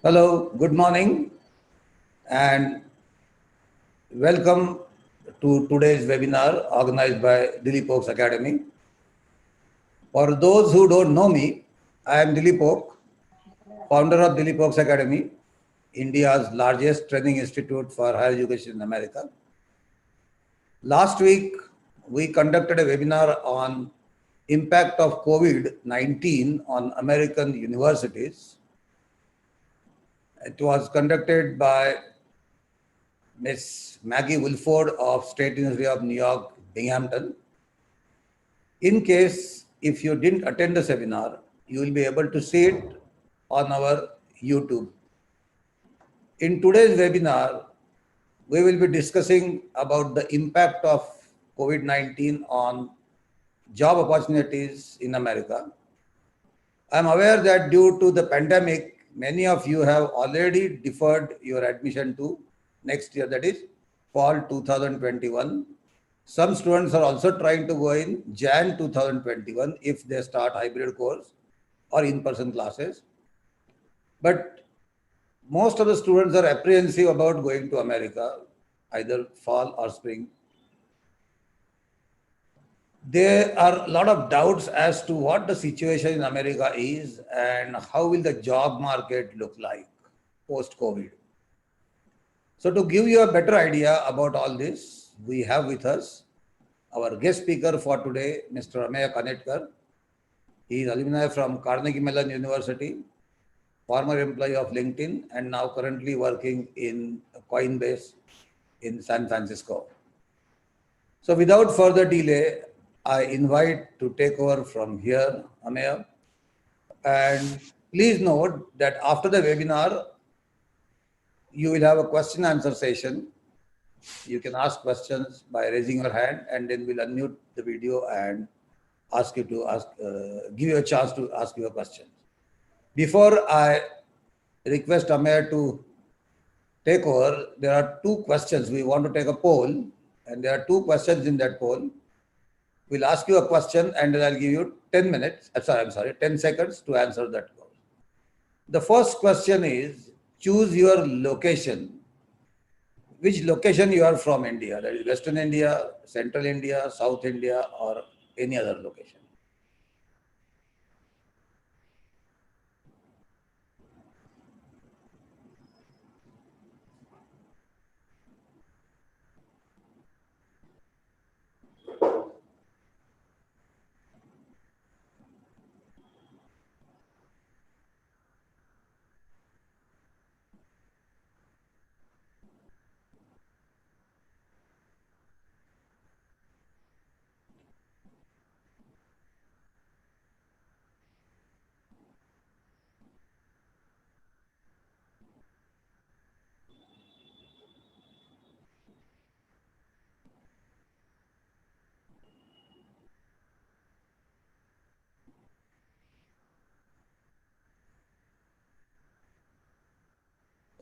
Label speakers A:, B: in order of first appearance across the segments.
A: Hello, good morning, and welcome to today's webinar organized by Dilip Oak's Academy. For those who don't know me, I am Dilip Oak, founder of Dilip Oak's Academy, India's largest training institute for higher education in America. Last week, we conducted a webinar on impact of COVID-19 on American universities. It was conducted by Miss Maggie Wilford of State University of New York, Binghamton. In case if you didn't attend the seminar, you will be able to see it on our YouTube. In today's webinar, we will be discussing about the impact of COVID-19 on job opportunities in America. I'm aware that due to the pandemic, many of you have already deferred your admission to next year, that is fall 2021. Some students are also trying to go in Jan 2021 if they start hybrid course or in-person classes. But most of the students are apprehensive about going to America, either fall or spring. There are a lot of doubts as to what the situation in America is and how will the job market look like post-COVID. So to give you a better idea about all this, we have with us our guest speaker for today, Mr. Ameya Kanitkar. He is alumni from Carnegie Mellon University, former employee of LinkedIn, and now currently working in Coinbase in San Francisco. So without further delay, I invite to take over from here, Ameya. And please note that after the webinar, you will have a question answer session. You can ask questions by raising your hand, and then we'll unmute the video and ask you to give you a chance to ask your questions. Before I request Ameya to take over, there are two questions. We want to take a poll, and there are two questions in that poll. We'll ask you a question, and then I'll give you 10 minutes. 10 seconds to answer that. The first question is, choose your location. Which location you are from India? That is Western India, Central India, South India, or any other location.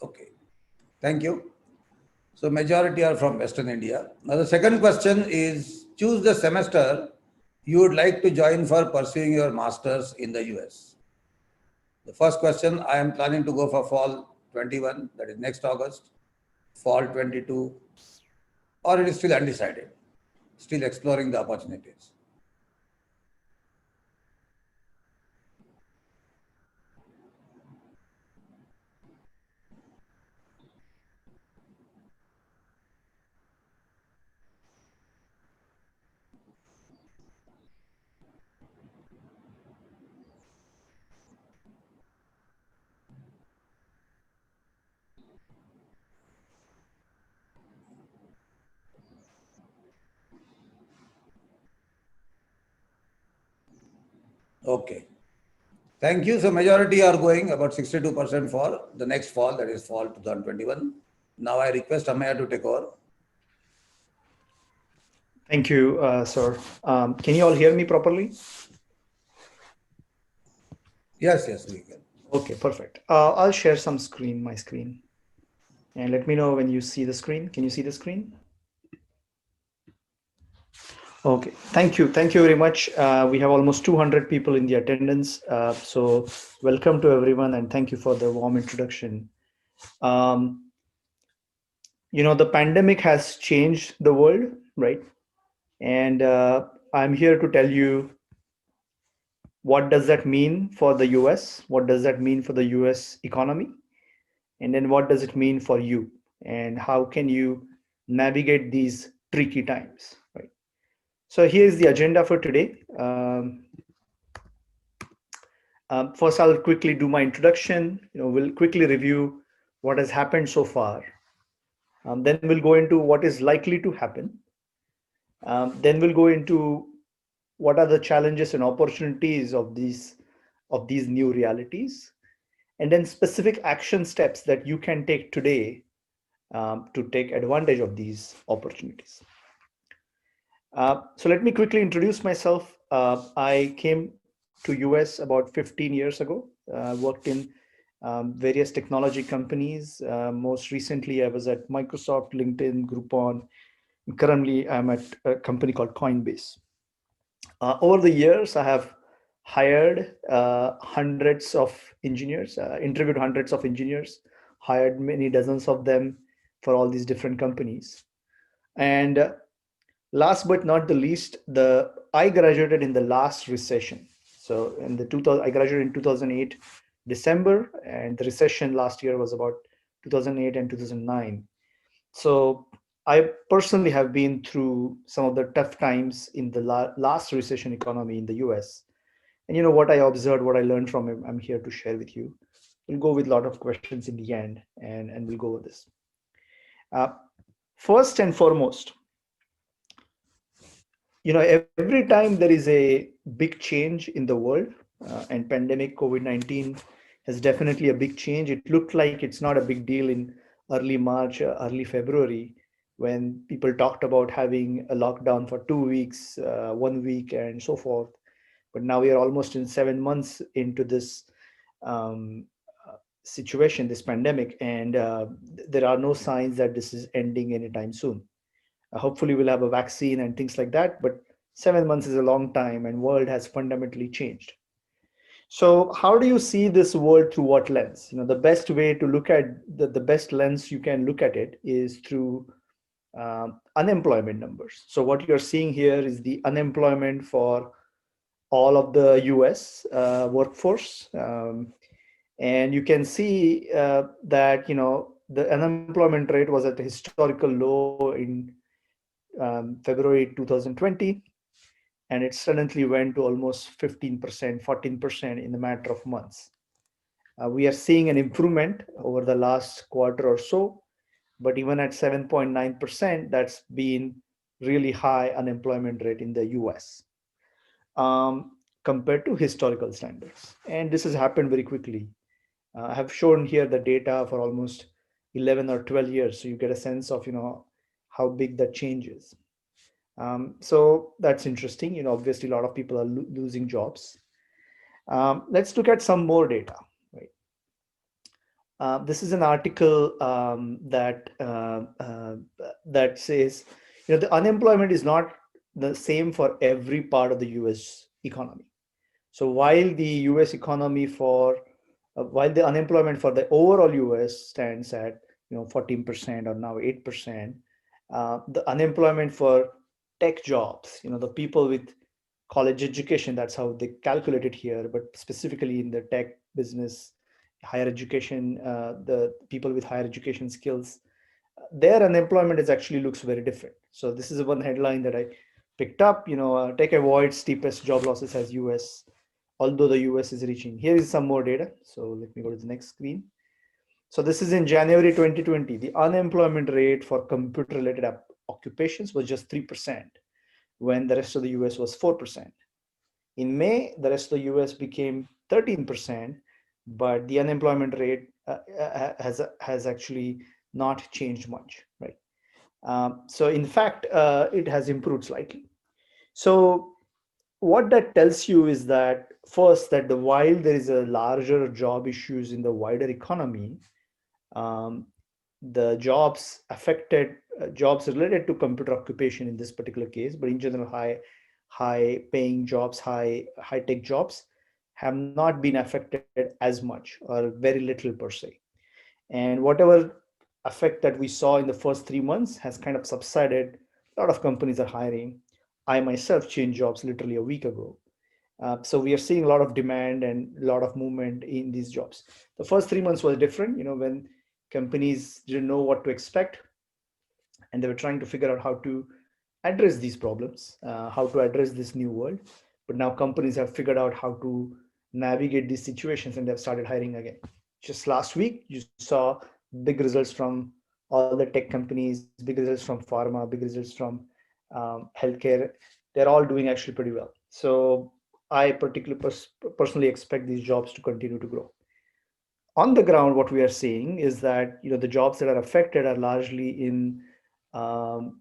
A: Okay, thank you. So majority are from Western India. Now the second question is, choose the semester you would like to join for pursuing your masters in the US. The first question, I am planning to go for fall 21, that is next August, fall 22, or it is still undecided, still exploring the opportunities. Okay. Thank you. So majority are going, about 62% for the next fall, that is fall 2021. Now I request Ameya to take over.
B: Thank you, sir. Can you all hear me properly?
A: Yes, we can.
B: Okay, perfect. I'll share my screen. And let me know when you see the screen. Can you see the screen? Okay, thank you very much. We have almost 200 people in the attendance, so welcome to everyone, and thank you for the warm introduction. Um, the pandemic has changed the world, right? And I'm here to tell you what does that mean for the US, what does that mean for the US economy, and then what does it mean for you, and how can you navigate these tricky times, right? So here's the agenda for today. First, I'll quickly do my introduction. We'll quickly review what has happened so far. Then we'll go into what is likely to happen. Then we'll go into what are the challenges and opportunities of these new realities, and then specific action steps that you can take today to take advantage of these opportunities. So let me quickly introduce myself. I came to US about 15 years ago. Worked in various technology companies. Most recently, I was at Microsoft, LinkedIn, Groupon. Currently, I'm at a company called Coinbase. Over the years, I have hired hundreds of engineers, interviewed hundreds of engineers, hired many dozens of them for all these different companies. And last but not the least, the I graduated in the last recession. So in the 2000, I graduated in 2008 December, and the recession last year was about 2008 and 2009. So I personally have been through some of the tough times in the last recession economy in the US. And what I observed, what I learned from it, I'm here to share with you. We'll go with a lot of questions in the end, and we'll go with this. Uh, First and foremost, every time there is a big change in the world, and pandemic COVID-19 has definitely a big change. It looked like it's not a big deal in early March, early February, when people talked about having a lockdown for 2 weeks, 1 week, and so forth. But now we are almost in 7 months into this um, situation, this pandemic, and there are no signs that this is ending anytime soon. Hopefully we'll have a vaccine and things like that, but 7 months is a long time, and world has fundamentally changed. So how do you see this world? Through what lens? The best way to look at the best lens you can look at it is through unemployment numbers. So what you're seeing here is the unemployment for all of the US workforce. And you can see that the unemployment rate was at a historical low in February 2020, and it suddenly went to almost 15%, 14% in a matter of months. We are seeing an improvement over the last quarter or so, but even at 7.9%, that's been really high unemployment rate in the US compared to historical standards. And this has happened very quickly. I have shown here the data for almost 11 or 12 years, so you get a sense of how big that change is. So that's interesting. Obviously, a lot of people are losing jobs. Let's look at some more data. Right. This is an article that says, the unemployment is not the same for every part of the U.S. economy. So while the U.S. economy while the unemployment for the overall U.S. stands at 14% or now 8%, the unemployment for tech jobs, the people with college education, that's how they calculate it here, but specifically in the tech business, higher education, the people with higher education skills, their unemployment is actually looks very different. So this is one headline that I picked up. Tech avoids steepest job losses as US, although the US is reaching. Here is some more data. So let me go to the next screen. So this is in January 2020. The unemployment rate for computer-related occupations was just 3%, when the rest of the US was 4%. In May, the rest of the US became 13%, but the unemployment rate has actually not changed much, right? So in fact, it has improved slightly. So what that tells you is that, first, that while there is a larger job issues in the wider economy, um, the jobs affected, jobs related to computer occupation in this particular case, but in general, high paying jobs, high tech jobs have not been affected as much or very little per se. And whatever effect that we saw in the first 3 months has kind of subsided. A lot of companies are hiring. I myself changed jobs literally a week ago. So we are seeing a lot of demand and a lot of movement in these jobs. The first 3 months was different, when companies didn't know what to expect, and they were trying to figure out how to address these problems, how to address this new world. But now companies have figured out how to navigate these situations, and they've started hiring again. Just last week, you saw big results from all the tech companies, big results from pharma, big results from healthcare. They're all doing actually pretty well. So I particularly personally expect these jobs to continue to grow. On the ground, what we are seeing is that the jobs that are affected are largely in um,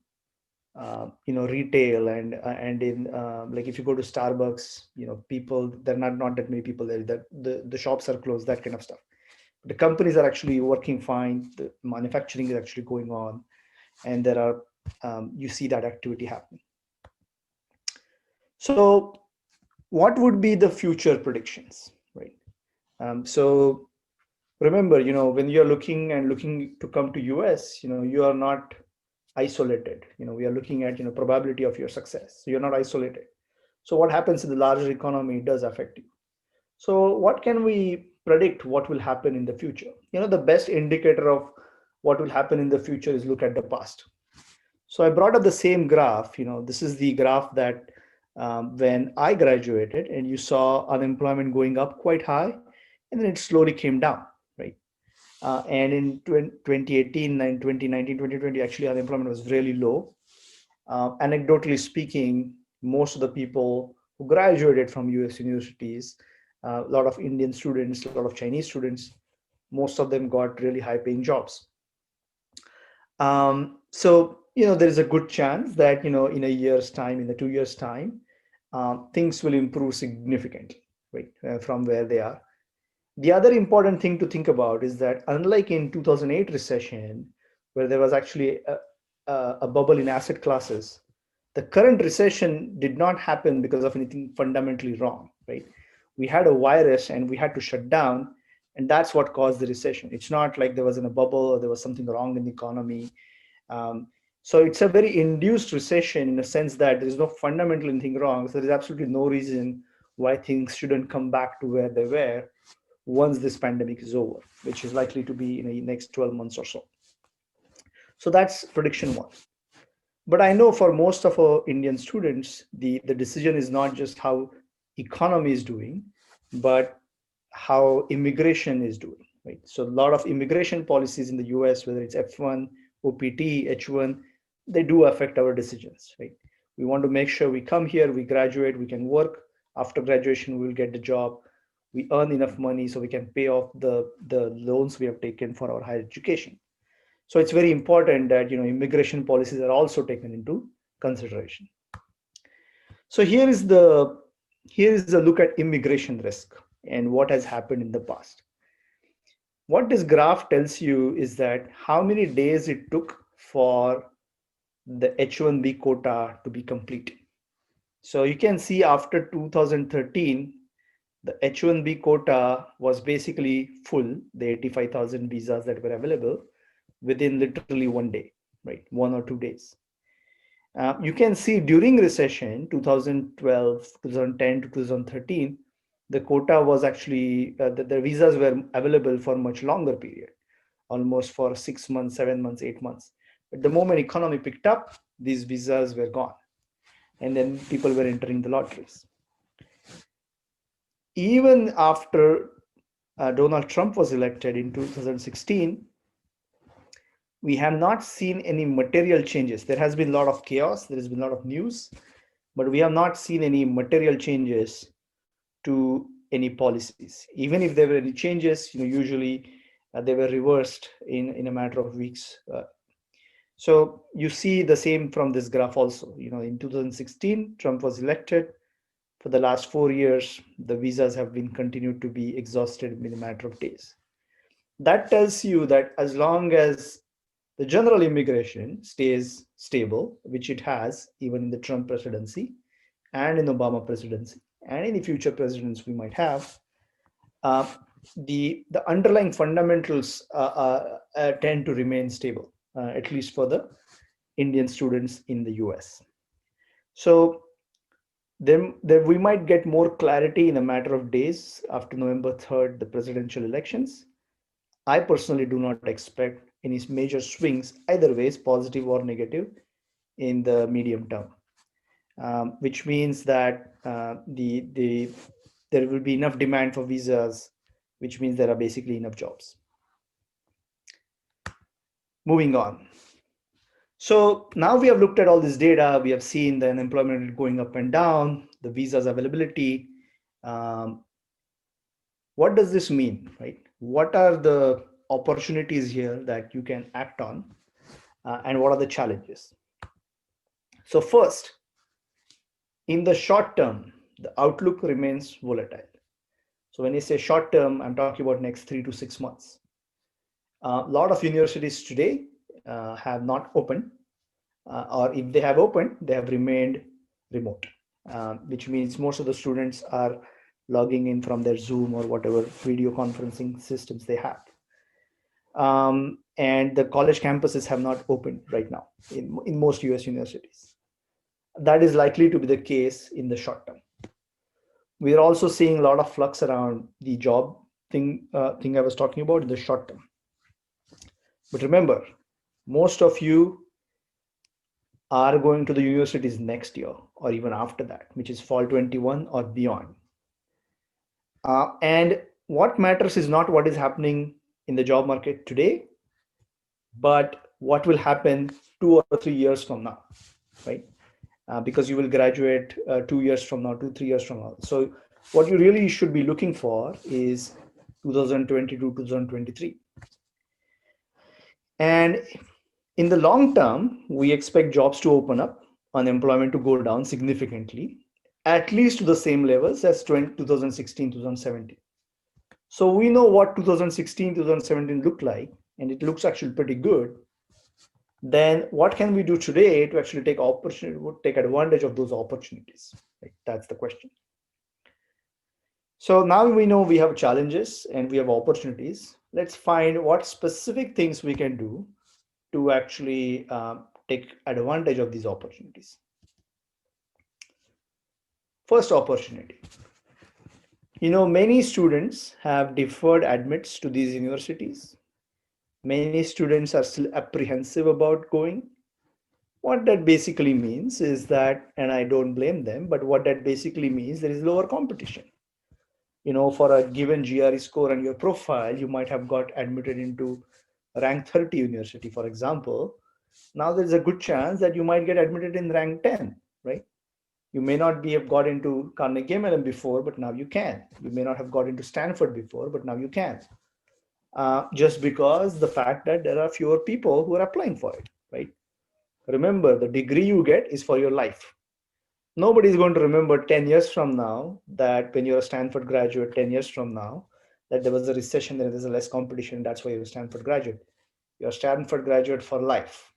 B: retail, and in like if you go to Starbucks, people, there are not that many people there. The shops are closed, that kind of stuff. The companies are actually working fine. The manufacturing is actually going on, and there are you see that activity happening. So, what would be the future predictions, right? So remember, when you're looking to come to US, you are not isolated. We are looking at probability of your success, so you're not isolated. So what happens in the larger economy does affect you. So what can we predict what will happen in the future? The best indicator of what will happen in the future is look at the past. So I brought up the same graph. This is the graph that when I graduated, and you saw unemployment going up quite high, and then it slowly came down, right? And in 2018 and 2019, 2020, actually unemployment was really low. Anecdotally speaking, most of the people who graduated from US universities, a lot of Indian students, a lot of Chinese students, most of them got really high paying jobs. So, there is a good chance that, in a year's time, in the 2 years' time, things will improve significantly, right, from where they are. The other important thing to think about is that unlike in 2008 recession, where there was actually a bubble in asset classes, the current recession did not happen because of anything fundamentally wrong, right? We had a virus and we had to shut down, and that's what caused the recession. It's not like there was in a bubble or there was something wrong in the economy. Um, so it's a very induced recession in a sense that there is no fundamental anything wrong. So there is absolutely no reason why things shouldn't come back to where they were once this pandemic is over, which is likely to be in the next 12 months or so. So that's prediction one. But I know for most of our Indian students, the decision is not just how economy is doing, but how immigration is doing, right? So a lot of immigration policies in the US, whether it's F1, OPT, H1, they do affect our decisions, right? We want to make sure we come here, we graduate, we can work. After graduation, we'll get the job. We earn enough money so we can pay off the loans we have taken for our higher education. So it's very important that immigration policies are also taken into consideration. So here is a look at immigration risk and what has happened in the past. What this graph tells you is that how many days it took for the H1B quota to be complete. So you can see after 2013, the H1B quota was basically full, the 85,000 visas that were available within literally one day, right? 1 or 2 days. You can see during recession, 2012, 2010 to 2013, the quota was actually, the visas were available for a much longer period, almost for 6 months, 7 months, 8 months. But the moment economy picked up, these visas were gone. And then people were entering the lotteries. Even after Donald Trump was elected in 2016, we have not seen any material changes. There has been a lot of chaos, there has been a lot of news, but we have not seen any material changes to any policies. Even if there were any changes, usually they were reversed in a matter of weeks. So you see the same from this graph also. In 2016, Trump was elected. For the last 4 years, the visas have been continued to be exhausted in a matter of days. That tells you that as long as the general immigration stays stable, which it has even in the Trump presidency and in Obama presidency and any future presidents we might have, uh, the underlying fundamentals tend to remain stable, at least for the Indian students in the US. So then we might get more clarity in a matter of days after November 3rd, the presidential elections. I personally do not expect any major swings either ways, positive or negative, in the medium term, which means that there will be enough demand for visas, which means there are basically enough jobs. Moving on. So now we have looked at all this data. We have seen the unemployment rate going up and down, the visas availability. What does this mean, right? What are the opportunities here that you can act on, and what are the challenges? So first, in the short term, the outlook remains volatile. So when you say short term, I'm talking about next 3 to 6 months. A lot of universities today have not opened, or if they have opened, they have remained remote, which means most of the students are logging in from their Zoom or whatever video conferencing systems they have. And the college campuses have not opened right now in most US universities. That is likely to be the case in the short term. We are also seeing a lot of flux around the job thing I was talking about in the short term. But remember, most of you are going to the universities next year or even after that, which is fall 21 or beyond. And what matters is not what is happening in the job market today, but what will happen 2 or 3 years from now, right? Because you will graduate 2 years from now, 2, 3 years from now. So what you really should be looking for is 2022, 2023. And in the long term, we expect jobs to open up, unemployment to go down significantly, at least to the same levels as 2016, 2017. So we know what 2016, 2017 looked like, and it looks actually pretty good. Then what can we do today to actually take advantage of those opportunities? Right? That's the question. So now we know we have challenges and we have opportunities. Let's find what specific things we can do to actually take advantage of these opportunities. First opportunity. Many students have deferred admits to these universities. Many students are still apprehensive about going. What that basically means is that, and I don't blame them, but what that basically means, there is lower competition. For a given GRE score on your profile, you might have got admitted into rank 30 university, for example. Now there's a good chance that you might get admitted in rank 10, right? You may not have got into Carnegie Mellon before, but now you can. You may not have got into Stanford before, but now you can. Just because the fact that there are fewer people who are applying for it, right? Remember, the degree you get is for your life. Nobody is going to remember 10 years from now that when you're a Stanford graduate, 10 years from now, that there was a recession, there was a less competition, that's why you're a Stanford graduate. You're a Stanford graduate for life.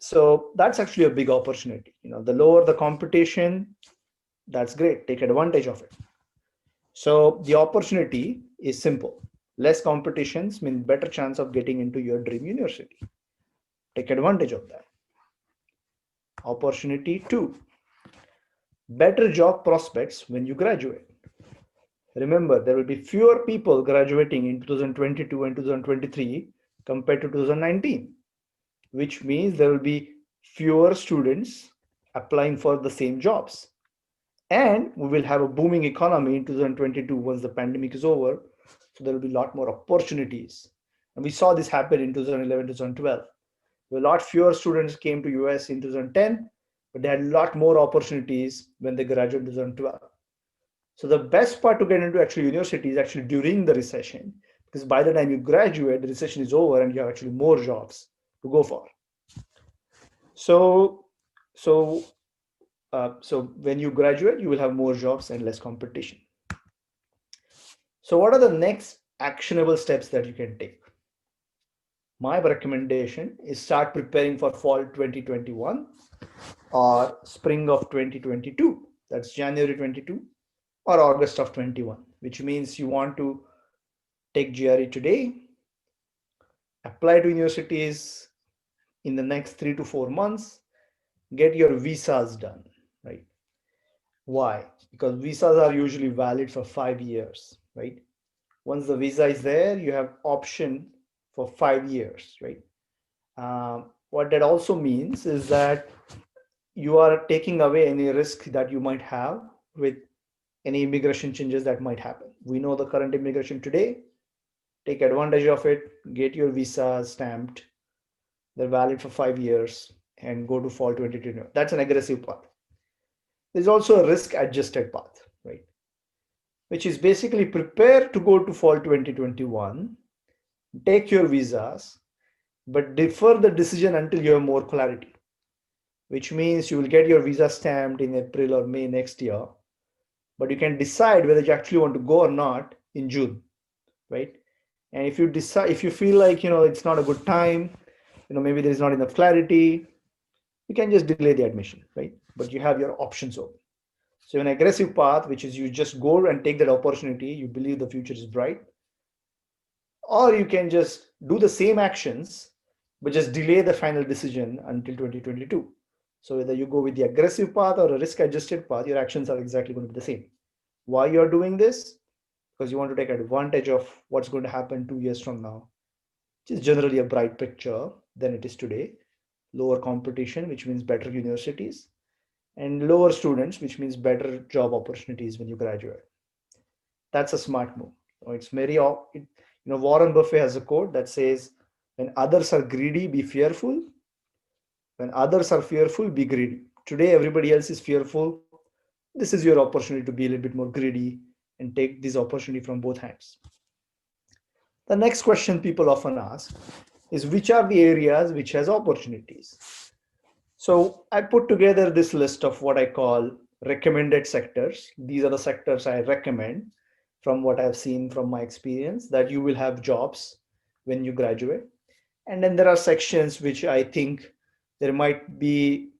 B: So that's actually a big opportunity. The lower the competition, that's great. Take advantage of it. So the opportunity is simple. Less competitions mean better chance of getting into your dream university. Take advantage of that. Opportunity 2, better job prospects when you graduate. Remember, there will be fewer people graduating in 2022 and 2023 compared to 2019, which means there will be fewer students applying for the same jobs. And we will have a booming economy in 2022 once the pandemic is over. So there will be a lot more opportunities. And we saw this happen in 2011, 2012. A lot fewer students came to US in 2010, but they had a lot more opportunities when they graduated in 2012. So the best part to get into actually university is actually during the recession, because by the time you graduate, the recession is over and you have actually more jobs to go for. So when you graduate, you will have more jobs and less competition. So what are the next actionable steps that you can take? my recommendation is start preparing for fall 2021 or spring of 2022. That's January 22 or August of 21, which means you want to take GRE today, apply to universities in the next 3 to 4 months, get your visas done, right? Why? Because visas are usually valid for 5 years, right? Once the visa is there, you have option for 5 years, right? What that also means is that you are taking away any risk that you might have with any immigration changes that might happen. We know the current immigration today. Take advantage of it, get your visa stamped. They're valid for 5 years and go to fall 2020. That's an aggressive path. There's also a risk adjusted path, right? Which is basically prepare to go to fall 2021, take your visas, but defer the decision until you have more clarity, which means you will get your visa stamped in April or May next year, but you can decide whether you actually want to go or not in June, right? And if you decide, if you feel like, it's not a good time, maybe there's not enough clarity, you can just delay the admission, right? But you have your options open. So an aggressive path, which is you just go and take that opportunity, you believe the future is bright, or you can just do the same actions, but just delay the final decision until 2022. So whether you go with the aggressive path or a risk adjusted path, your actions are exactly going to be the same. Why you're doing this? Because you want to take advantage of what's going to happen 2 years from now, which is generally a bright picture than it is today. Lower competition, which means better universities, and lower students, which means better job opportunities when you graduate. That's a smart move. It's very, Warren Buffett has a quote that says, when others are greedy, be fearful. When others are fearful, be greedy. Today, everybody else is fearful. This is your opportunity to be a little bit more greedy and take this opportunity from both hands. The next question people often ask is, which are the areas which has opportunities? So I put together this list of what I call recommended sectors. These are the sectors I recommend from what I've seen from my experience that you will have jobs when you graduate. And then there are sections which I think there might be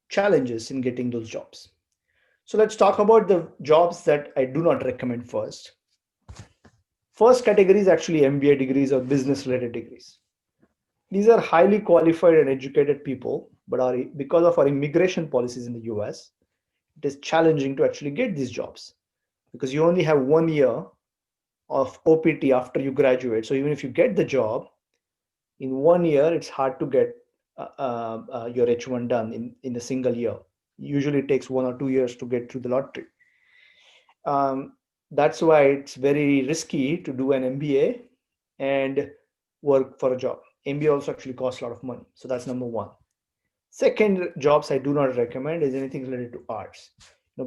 B: challenges in getting those jobs. So let's talk about the jobs that I do not recommend first. First category is actually MBA degrees or business related degrees. These are highly qualified and educated people, but because of our immigration policies in the US, it is challenging to actually get these jobs because you only have 1 year of OPT after you graduate. So even if you get the job, in 1 year, it's hard to get your H1 done in a single year. Usually it takes 1 or 2 years to get through the lottery. That's why it's very risky to do an MBA and work for a job. MBA also actually costs a lot of money. So that's number one. Second, jobs I do not recommend is anything related to arts.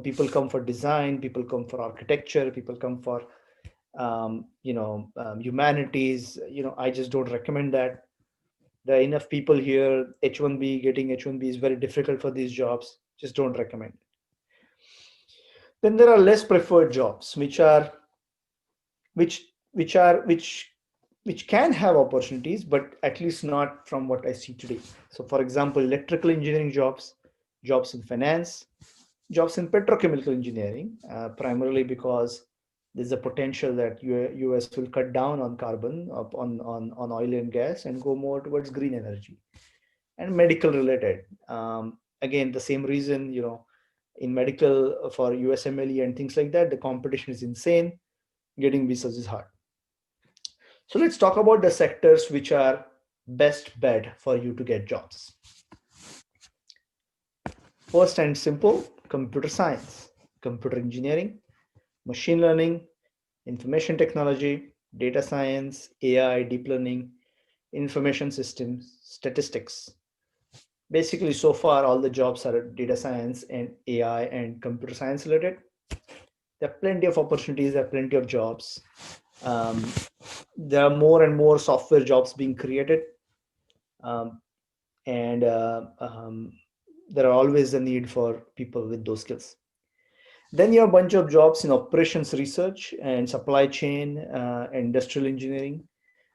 B: People come for design, people come for architecture, people come for humanities. I just don't recommend that. There are enough people here. H1B, getting H1B is very difficult for these jobs. Just don't recommend. Then there are less preferred jobs, which can have opportunities, but at least not from what I see today. So for example, electrical engineering jobs, jobs in finance, jobs in petrochemical engineering, primarily because there's a potential that US will cut down on carbon, on oil and gas, and go more towards green energy. And medical related, again, the same reason, in medical for USMLE and things like that, the competition is insane. Getting visas is hard. So let's talk about the sectors which are best bet for you to get jobs. First and simple, computer science, computer engineering, machine learning, information technology, data science, AI, deep learning, information systems, statistics. Basically, so far, all the jobs are data science and AI and computer science related. There are plenty of opportunities, there are plenty of jobs. There are more and more software jobs being created. And there are always a need for people with those skills. Then you have a bunch of jobs in operations research and supply chain, industrial engineering,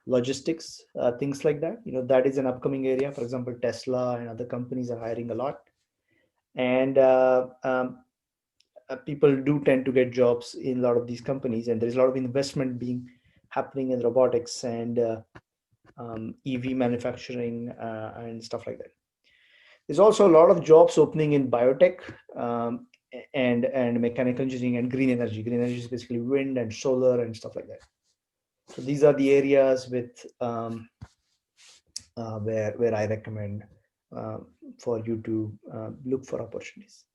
B: logistics, things like that. That is an upcoming area. For example, Tesla and other companies are hiring a lot, and people do tend to get jobs in a lot of these companies, and there's a lot of investment being happening in robotics and EV manufacturing and stuff like that. There's also a lot of jobs opening in biotech, and mechanical engineering and green energy. Green energy is basically wind and solar and stuff like that. So these are the areas with where I recommend for you to look for opportunities.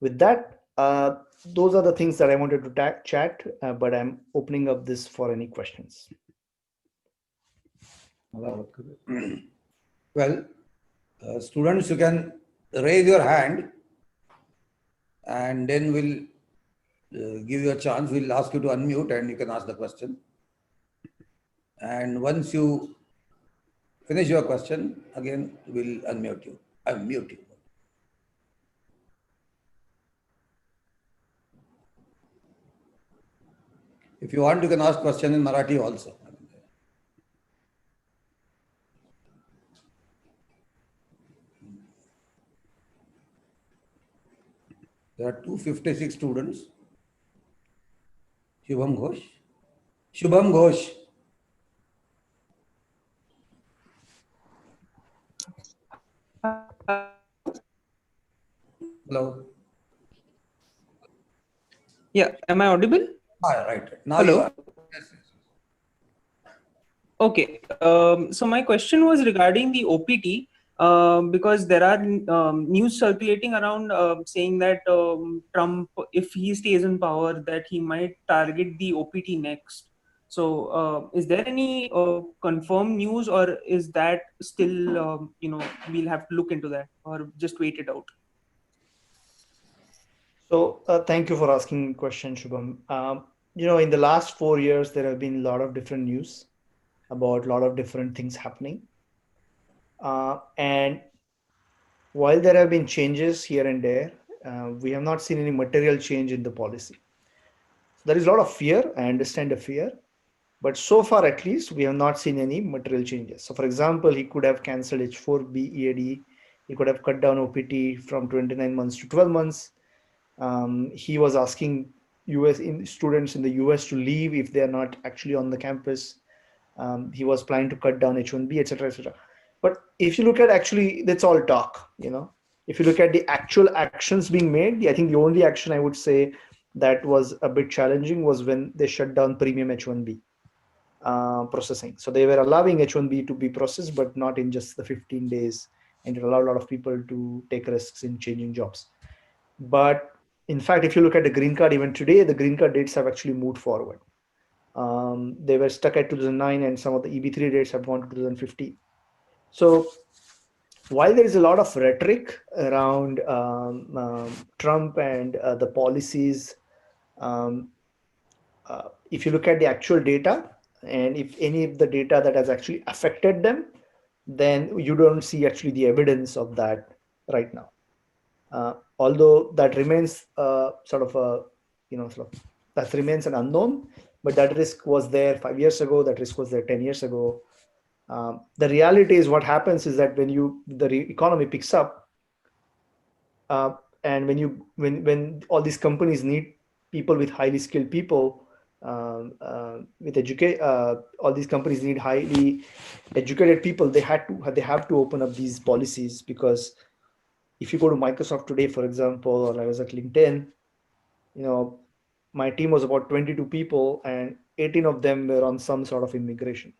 B: With that, those are the things that I wanted to chat, but I'm opening up this for any questions.
A: Well, students, you can raise your hand, and then we'll give you a chance. We'll ask you to unmute and you can ask the question. And once you finish your question, again, we'll unmute you. If you want, you can ask question in Marathi also. There are 256 students. Shubham Ghosh. Shubham Ghosh. Hello.
C: Yeah, am I audible?
A: Right. Now
C: Hello?
A: you are. Yes.
C: Okay. So my question was regarding the OPT, because there are news circulating around saying that Trump, if he stays in power, that he might target the OPT next. So is there any confirmed news, or is that still, we'll have to look into that, or just wait it out?
B: So thank you for asking the question, Shubham. In the last 4 years, there have been a lot of different news about a lot of different things happening. And while there have been changes here and there, we have not seen any material change in the policy. So there is a lot of fear. I understand the fear, but so far at least we have not seen any material changes. So for example, he could have cancelled H1B EAD. He could have cut down OPT from 29 months to 12 months. He was asking students in the US to leave if they are not actually on the campus. He was planning to cut down H1B, etc., etc. But if you look at, actually, that's all talk. If you look at the actual actions being made, I think the only action I would say that was a bit challenging was when they shut down premium H1B processing. So they were allowing H1B to be processed, but not in just the 15 days, and it allowed a lot of people to take risks in changing jobs. But in fact, if you look at the green card, even today, the green card dates have actually moved forward. They were stuck at 2009, and some of the EB3 dates have gone to 2015. So while there is a lot of rhetoric around Trump and the policies, if you look at the actual data, and if any of the data that has actually affected them, then you don't see actually the evidence of that right now. Although that remains that remains an unknown, but that risk was there 5 years ago, that risk was there 10 years ago. The reality is, what happens is that when the economy picks up, and when all these companies need people with highly skilled people, with all these companies need highly educated people. They have to open up these policies, because if you go to Microsoft today, for example, or I was at LinkedIn, my team was about 22 people, and 18 of them were on some sort of immigration.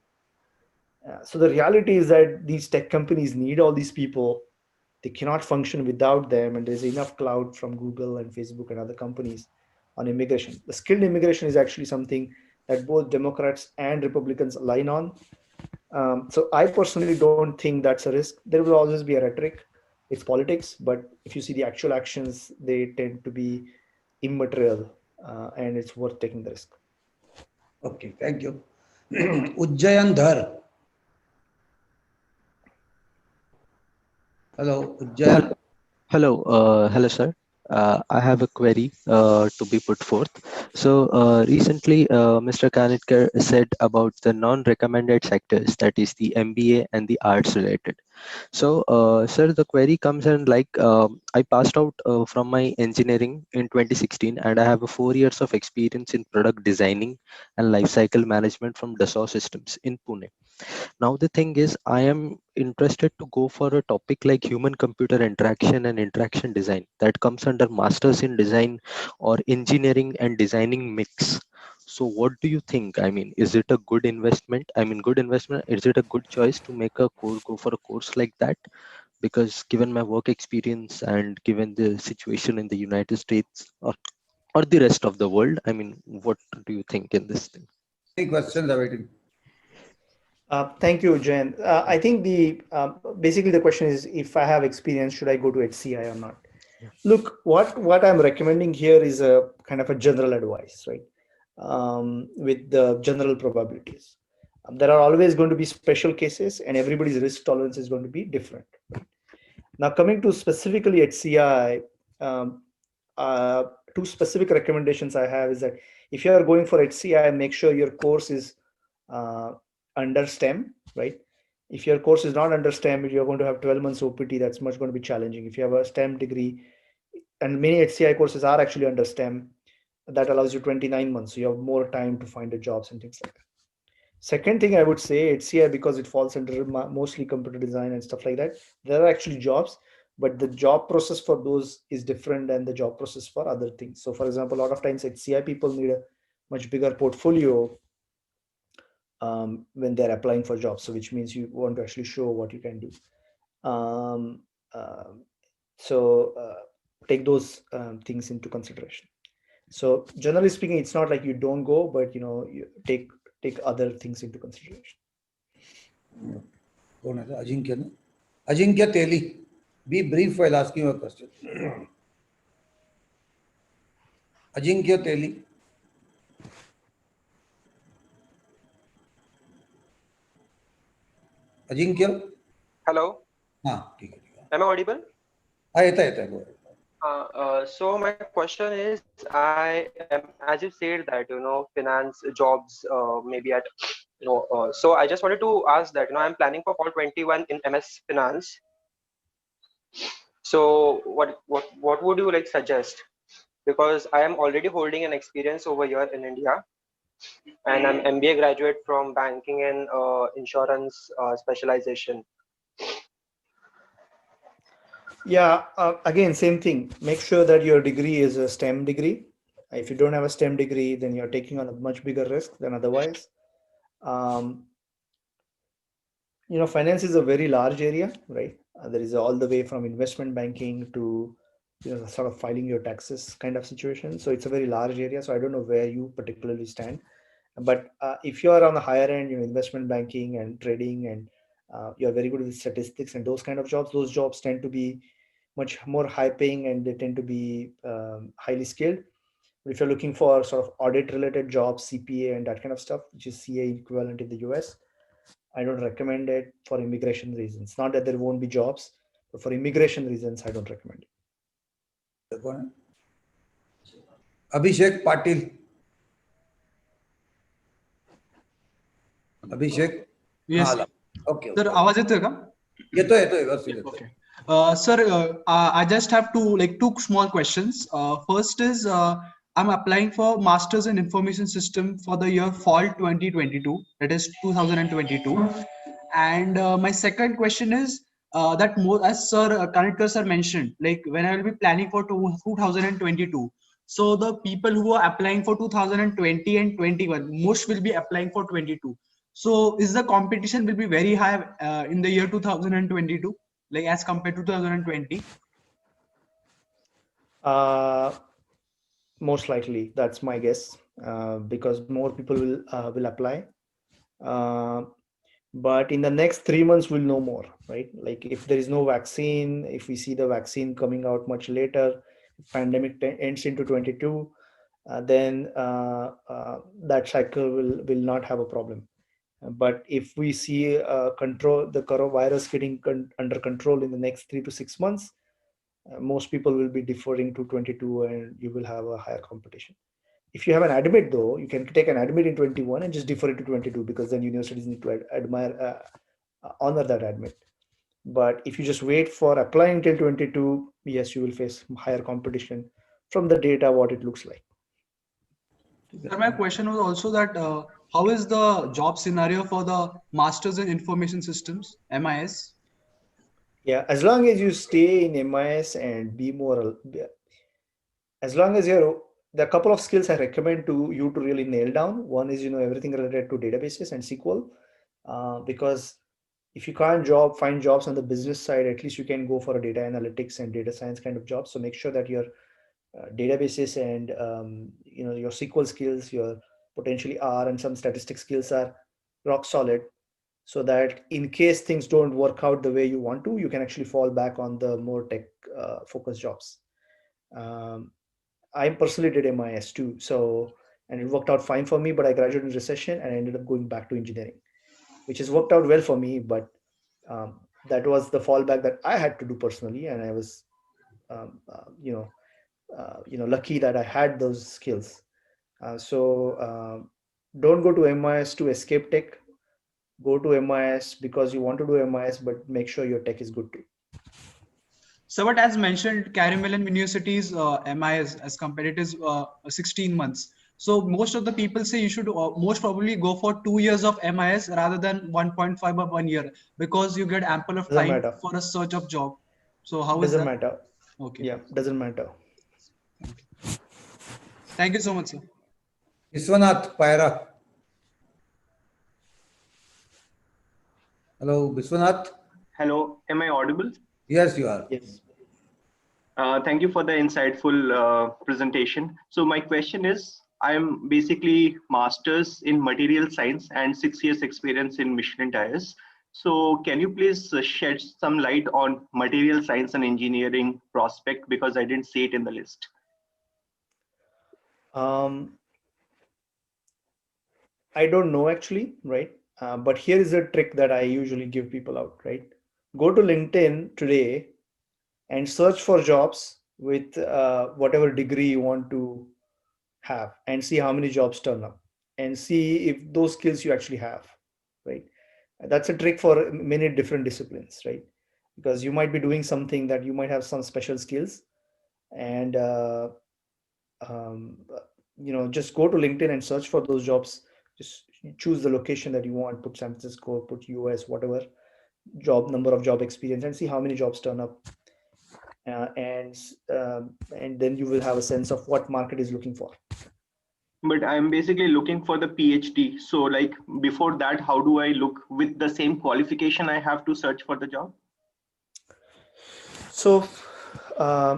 B: So the reality is that these tech companies need all these people. They cannot function without them, and there's enough cloud from Google and Facebook and other companies on immigration. The skilled immigration is actually something that both Democrats and Republicans align on. So I personally don't think that's a risk. There will always be a rhetoric. It's politics, but if you see the actual actions, they tend to be immaterial, and it's worth taking the risk.
A: Okay, thank you. Ujjayan Dhar. Hello, Ujjayan.
D: Hello, hello, sir. I have a query to be put forth. So recently, Mr. Kanitkar said about the non-recommended sectors, that is the MBA and the arts related. So, sir, the query comes in like I passed out from my engineering in 2016, and I have a 4 years of experience in product designing and lifecycle management from Dassault Systems in Pune. Now the thing is, I am interested to go for a topic like human computer interaction and interaction design that comes under masters in design or engineering and designing mix. So what do you think? I mean, is it a good investment? I mean, good investment, is it a good choice to make a course, go for a course like that? Because given my work experience and given the situation in the United States, or the rest of the world, I mean, what do you think in this thing?
A: Any questions awaiting?
B: Thank you, Jen. I think the basically the question is, if I have experience, should I go to HCI or not?
D: Yeah.
B: Look, what I'm recommending here is a kind of a general advice, right? With the general probabilities. There are always going to be special cases, and everybody's risk tolerance is going to be different. Now, coming to specifically HCI, um, uh, two specific recommendations I have is that if you are going for HCI, make sure your course is uh, under STEM, right? If your course is not under STEM, you're going to have 12 months OPT. That's much going to be challenging. If you have a STEM degree, and many HCI courses are actually under STEM, that allows you 29 months. So you have more time to find the jobs and things like that. Second thing I would say, HCI, because it falls under mostly computer design and stuff like that, there are actually jobs, but the job process for those is different than the job process for other things. So for example, a lot of times HCI people need a much bigger portfolio when they're applying for jobs. So which means you want to actually show what you can do. Um, um, so take those things into consideration. So generally speaking, it's not like you don't go, but you take other things into consideration.
A: कौन है? अजिंक्य ना? अजिंक्य तेली. Be brief while asking a question. Ajinkya Teli. Ajinkya.
E: Hello,
A: हाँ ठीक है ठीक है.
E: am I audible?
A: हाँ येता येता go ahead.
E: So my question is, I am, as you said that finance jobs maybe at so I just wanted to ask that I'm planning for fall 21 in MS Finance. So what would you like suggest? Because I am already holding an experience over here in India, and I'm MBA graduate from banking and insurance specialization.
B: Yeah, again, same thing. Make sure that your degree is a STEM degree. If you don't have a STEM degree, then you're taking on a much bigger risk than otherwise. Um, finance is a very large area, right? There is all the way from investment banking to sort of filing your taxes kind of situation. So it's a very large area. So I don't know where you particularly stand, but if you are on the higher end, investment banking and trading, and you're very good with statistics and those kind of jobs, those jobs tend to be much more high paying, and they tend to be highly skilled. But if you're looking for sort of audit related jobs, CPA and that kind of stuff, which is CA equivalent in the US, I don't recommend it for immigration reasons. Not that there won't be jobs, but for immigration reasons, I don't recommend it.
A: कौन है? अभिषेक पाटिल. अभिषेक.
F: Yes,
A: हाँ. Okay.
F: sir. आवाज येतोय का?
A: येतोय व्यवस्थित येतोय.
F: Okay. Sir, I just have two small questions. First is I'm applying for Masters in Information System for the year fall 2022. That is 2022. And my second question is that more as Sir Kanitkar sir mentioned, like when I will be planning for 2022. So the people who are applying for 2020 and 21, most will be applying for 22. So is the competition will be very high in the year 2022? Like as compared to 2020?
B: Most likely, that's my guess, because more people will apply. But in the next 3 months, we'll know more, right? Like if there is no vaccine, if we see the vaccine coming out much later, pandemic ends into 22, then that cycle will not have a problem. But if we see the coronavirus getting under control in the next 3 to 6 months, most people will be deferring to 22 and you will have a higher competition. If you have an admit though, you can take an admit in 21 and just defer it to 22 because then universities need to honor that admit. But if you just wait for applying till 22, yes, you will face higher competition from the data, what it looks like.
F: Sir, my question was also that how is the job scenario for the Masters in Information Systems, MIS?
B: Yeah, as long as you stay in MIS and be more, as long as there are a couple of skills I recommend to you to really nail down. One is, everything related to databases and SQL, because if you can't find jobs on the business side, at least you can go for a data analytics and data science kind of job. So make sure that your databases and your SQL skills, your potentially R and some statistic skills are rock solid, so that in case things don't work out the way you want to, you can actually fall back on the more tech focused jobs. I personally did MIS too, and it worked out fine for me. But I graduated in recession and I ended up going back to engineering, which has worked out well for me. But that was the fallback that I had to do personally, and I was, lucky that I had those skills. Don't go to MIS to escape tech. Go to MIS because you want to do MIS, but make sure your tech is good too.
F: So, but as mentioned, Carnegie University's MIS as compared it is 16 months. So most of the people say you should most probably go for 2 years of MIS rather than 1.5 or 1 year because you get ample of
B: Doesn't
F: time
B: matter.
F: for a search of job. So how is
B: Doesn't
F: that?
B: matter.
F: Okay.
B: Yeah, doesn't matter.
F: Thank you so much, sir.
A: Viswanath Paira. Hello, Viswanath.
G: Hello, am I audible?
A: Yes, you are.
B: Yes.
G: Thank you for the insightful presentation. So my question is, I'm basically master's in material science and 6 years experience in Michelin tires. So can you please shed some light on material science and engineering prospect because I didn't see it in the list.
B: I don't know actually, right? But here is a trick that I usually give people out, right? Go to LinkedIn today and search for jobs with whatever degree you want to have and see how many jobs turn up and see if those skills you actually have, right? That's a trick for many different disciplines, right? Because you might be doing something that you might have some special skills and um, just go to LinkedIn and search for those jobs. Just choose the location that you want, put San Francisco, put US, whatever number of job experience, and see how many jobs turn up. And then you will have a sense of what market is looking for.
G: But I'm basically looking for the PhD. So like before that, how do I look with the same qualification I have to search for the job?
B: So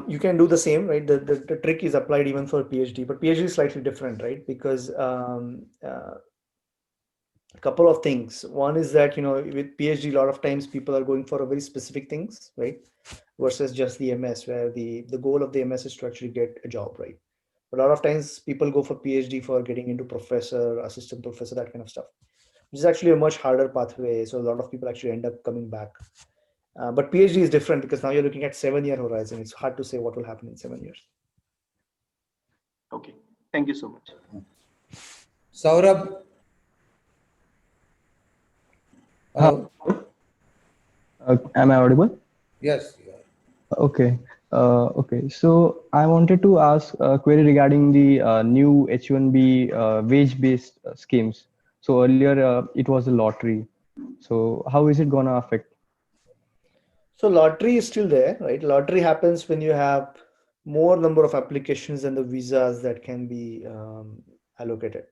B: you can do the same, right? The trick is applied even for PhD, but PhD is slightly different, right? Because a couple of things. One is that, with PhD, a lot of times people are going for a very specific things, right? Versus just the MS, where the goal of the MS is to actually get a job, right? But a lot of times people go for PhD for getting into professor, assistant professor, that kind of stuff, which is actually a much harder pathway. So a lot of people actually end up coming back. But PhD is different because now you're looking at 7-year horizon. It's hard to say what will happen in 7 years.
G: Okay, thank you so much.
A: Saurabh. Hello.
H: Am I audible?
A: Yes, you are.
H: Okay. Okay. So I wanted to ask a query regarding the new H1B wage-based schemes. So earlier it was a lottery. So how is it gonna affect?
B: So lottery is still there, right? Lottery happens when you have more number of applications than the visas that can be allocated.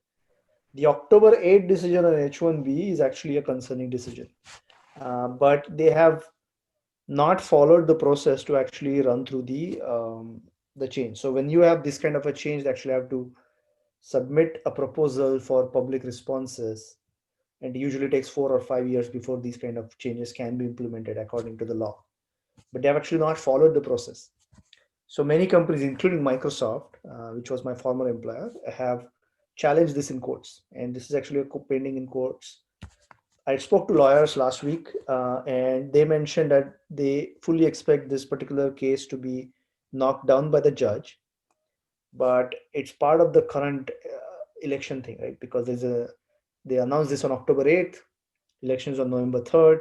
B: The October 8 decision on H1B is actually a concerning decision, but they have not followed the process to actually run through the change. So when you have this kind of a change, they actually have to submit a proposal for public responses, and it usually takes 4 or 5 years before these kind of changes can be implemented according to the law. But they have actually not followed the process. So many companies, including Microsoft, which was my former employer, have challenged this in courts, and this is actually pending in courts. I spoke to lawyers last week, and they mentioned that they fully expect this particular case to be knocked down by the judge, but it's part of the current election thing, right? Because they announced this on October 8th, elections on November 3rd.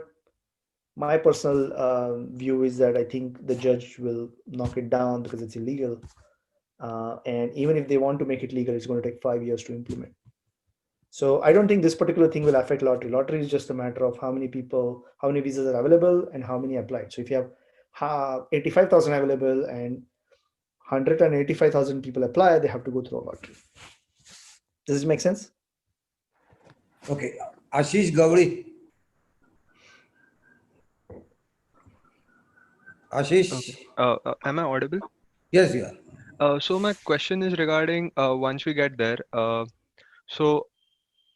B: My personal view is that I think the judge will knock it down because it's illegal. And even if they want to make it legal, it's going to take 5 years to implement. So I don't think this particular thing will affect lottery. Lottery is just a matter of how many people, how many visas are available and how many applied. So if you have 85,000 available and 185,000 people apply, they have to go through a lottery. Does this make sense?
A: Okay. Ashish Gowri. Ashish.
I: Okay. Am I audible?
A: Yes, you are.
I: So my question is regarding once we get there. So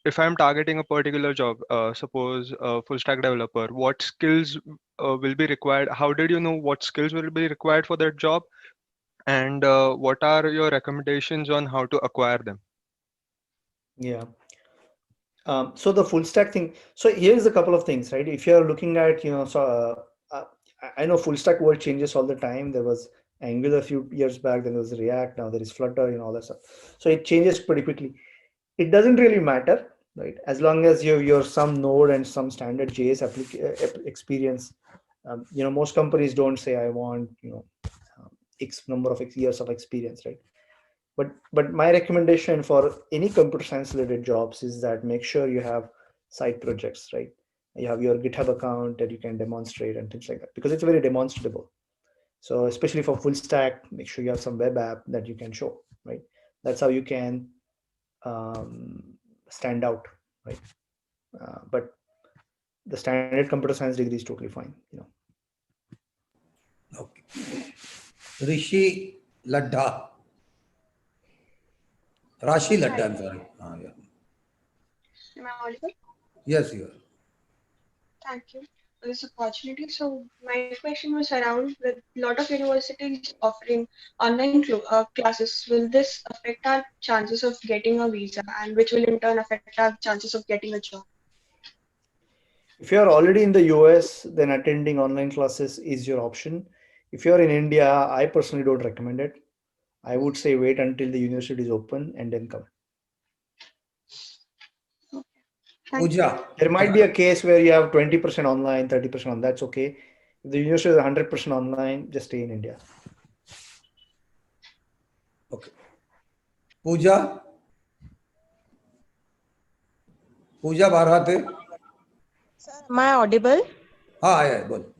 I: if I'm targeting a particular job, suppose a full stack developer, what skills will be required? How did you know what skills will be required for that job? And what are your recommendations on how to acquire them?
B: Yeah. So the full stack thing. So here's a couple of things, right? If you're looking at, I know full stack world changes all the time. There was Angular a few years back, then there was React, now there is Flutter, all that stuff. So it changes pretty quickly. It doesn't really matter, right? As long as you have your some Node and some standard JS experience. Most companies don't say I want, X number of years of experience, right? But my recommendation for any computer science related jobs is that make sure you have side projects, right? You have your GitHub account that you can demonstrate and things like that, because it's very demonstrable. So especially for full stack, make sure you have some web app that you can show, right? That's how you can stand out, right? But the standard computer science degree is totally fine,
A: Okay. Rishi Ladha. Rashi Ladha, I'm sorry. Yeah.
J: Am I audible?
A: Yes, you are.
J: Thank you for this opportunity. So my question was around with a lot of universities offering online classes. Will this affect our chances of getting a visa, and which will in turn affect our chances of getting a job?
B: If you're already in the US, then attending online classes is your option. If you're in India, I personally don't recommend it. I would say wait until the university is open and then come.
J: Thank you.
A: Pooja.
B: There might be a case where you have 20% online, 30% on. That's okay. If the university is 100% online, just stay in India.
A: Okay. Pooja. Pooja Bharate.
K: Sir, am I audible?
A: Yeah, good.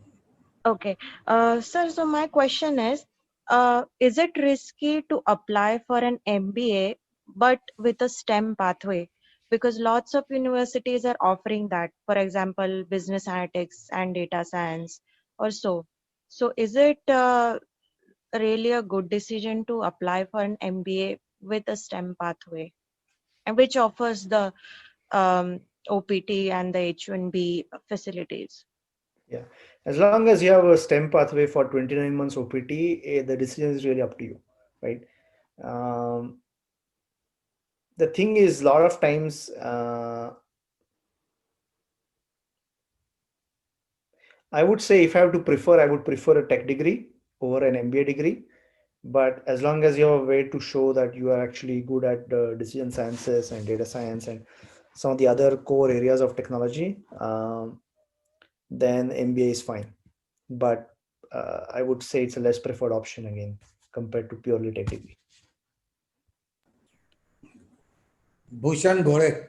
K: Okay. Sir, so my question is it risky to apply for an MBA but with a STEM pathway? Because lots of universities are offering that, for example, business analytics and data science or so. So is it really a good decision to apply for an MBA with a STEM pathway, and which offers the OPT and the H1B facilities?
B: Yeah. As long as you have a STEM pathway for 29 months OPT, the decision is really up to you, right? The thing is, a lot of times, I would say if I have to prefer, I would prefer a tech degree over an MBA degree. But as long as you have a way to show that you are actually good at decision sciences and data science and some of the other core areas of technology, then MBA is fine. But I would say it's a less preferred option again compared to purely tech degree.
A: Bhushan Bhore.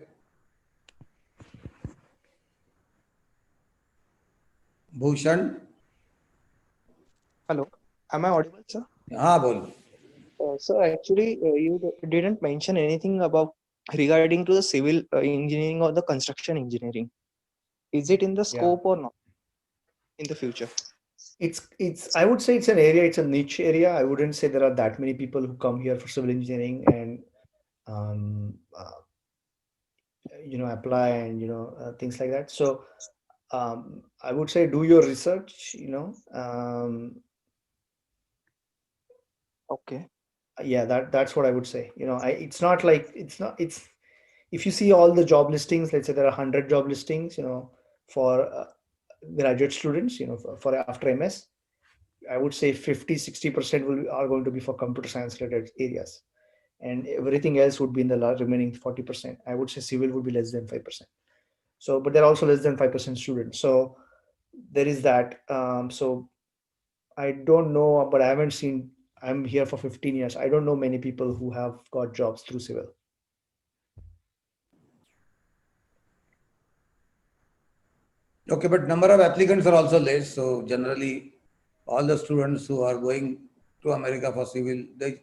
A: Bhushan.
L: Hello, am I audible, sir?
A: Bol.
L: Sir, actually, you didn't mention anything about regarding to the civil engineering or the construction engineering. Is it in the scope or not in the future?
B: It's I would say it's an area, it's a niche area. I wouldn't say there are that many people who come here for civil engineering and apply and things like that. So I would say do your research,
L: Okay.
B: yeah, that's what I would say. It's not like it's if you see all the job listings, let's say there are 100 job listings, for graduate students, for after MS, I would say 50-60% are going to be for computer science related areas, and everything else would be in the remaining 40%. I would say civil would be less than 5%. So, but they're also less than 5% students. So there is that. So I don't know, but I haven't seen. I'm here for 15 years. I don't know many people who have got jobs through civil.
A: Okay, but number of applicants are also less. So generally, all the students who are going to America for civil, they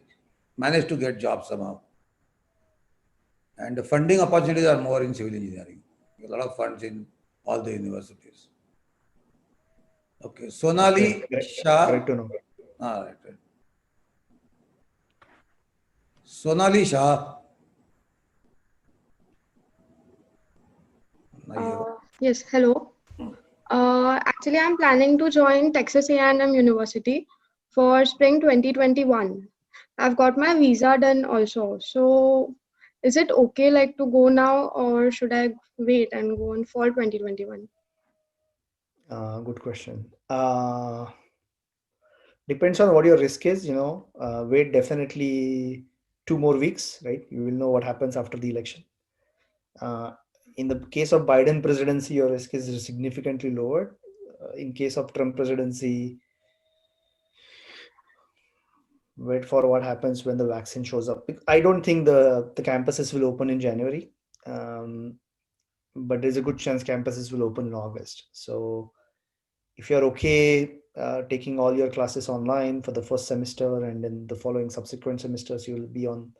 A: manage to get jobs somehow. And the funding opportunities are more in civil engineering. A lot of funds in all the universities. Okay, Sonali Shah.
B: Correct to know.
A: All right. Sonali Shah.
M: Yes, hello. Actually, I'm planning to join Texas A&M University for spring 2021. I've got my visa done also. So, is it okay like to go now, or should I wait and go in fall 2021?
B: Good question. Depends on what your risk is. Wait definitely 2 more weeks, right? You will know what happens after the election. In the case of Biden presidency, your risk is significantly lowered. In case of Trump presidency, wait for what happens when the vaccine shows up. I don't think the campuses will open in January, but there's a good chance campuses will open in August. So if you're okay taking all your classes online for the first semester, and then the following subsequent semesters, you will be on